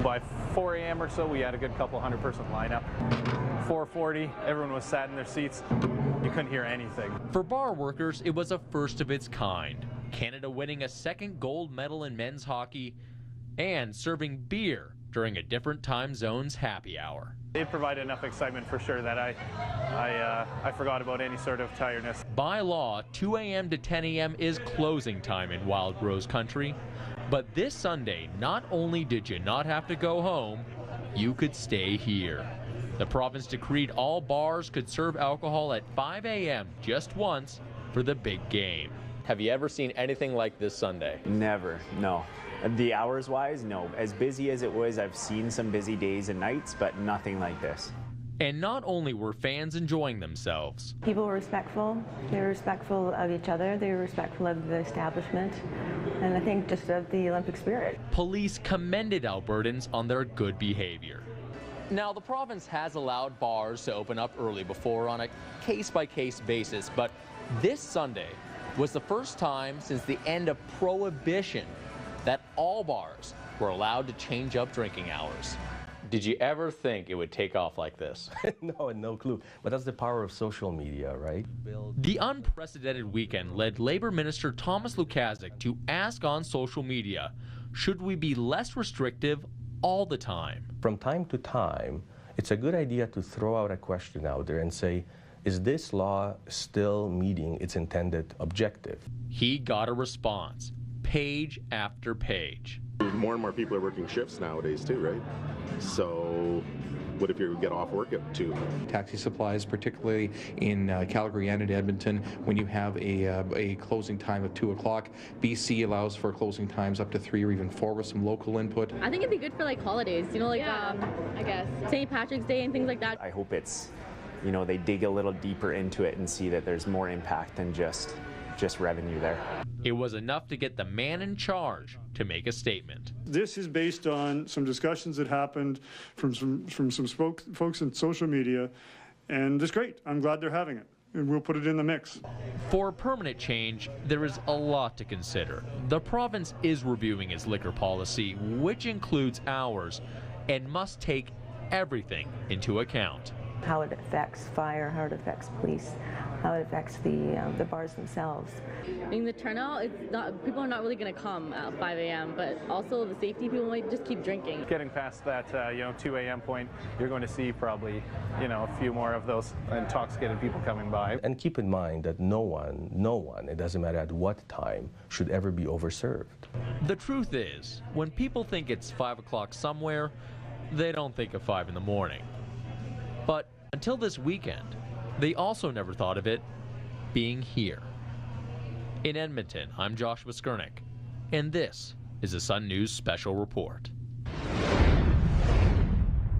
By 4 a.m. or so, we had a good couple 100-person lineup. 4:40, everyone was sat in their seats. You couldn't hear anything. For bar workers, it was a first of its kind. Canada winning a second gold medal in men's hockey and serving beer during a different time zone's happy hour. It provided enough excitement for sure that I forgot about any sort of tiredness. By law, 2 a.m. to 10 a.m. is closing time in Wild Rose Country. But this Sunday, not only did you not have to go home, you could stay here. The province decreed all bars could serve alcohol at 5 a.m. just once for the big game. Have you ever seen anything like this Sunday? Never, no. The hours-wise, no. As busy as it was, I've seen some busy days and nights, but nothing like this. And not only were fans enjoying themselves. People were respectful. They were respectful of each other. They were respectful of the establishment. And I think just of the Olympic spirit. Police commended Albertans on their good behavior. Now, the province has allowed bars to open up early before on a case-by-case basis, but this Sunday was the first time since the end of Prohibition that all bars were allowed to change up drinking hours. Did you ever think it would take off like this? No clue. But that's the power of social media, right? The unprecedented weekend led Labour Minister Thomas Lukaszuk to ask on social media, should we be less restrictive all the time? From time to time, it's a good idea to throw out a question out there and say, is this law still meeting its intended objective? He got a response, page after page. More and more people are working shifts nowadays too, right? So what if you get off work at 2? Taxi supplies, particularly in Calgary and in Edmonton, when you have a closing time of 2 o'clock. BC allows for closing times up to 3 or even 4 with some local input. I think it'd be good for like holidays, you know, like I guess St. Patrick's Day and things like that. I hope it's, you know, they dig a little deeper into it and see that there's more impact than just revenue there. It was enough to get the man in charge to make a statement. This is based on some discussions that happened from some folks in social media, and it's great. I'm glad they're having it, and we'll put it in the mix. For permanent change, there is a lot to consider. The province is reviewing its liquor policy, which includes hours, and must take everything into account. How it affects fire, how it affects police, how it affects the bars themselves. I mean, the turnout, people are not really going to come at 5 a.m., but also the safety, people might just keep drinking. Getting past that 2 a.m. point, you're going to see probably a few more of those intoxicated people coming by. And keep in mind that no one, it doesn't matter at what time, should ever be overserved. The truth is, when people think it's 5 o'clock somewhere, they don't think of 5 in the morning. But until this weekend, they also never thought of it being here. In Edmonton, I'm Joshua Skurnick, and this is a Sun News Special Report.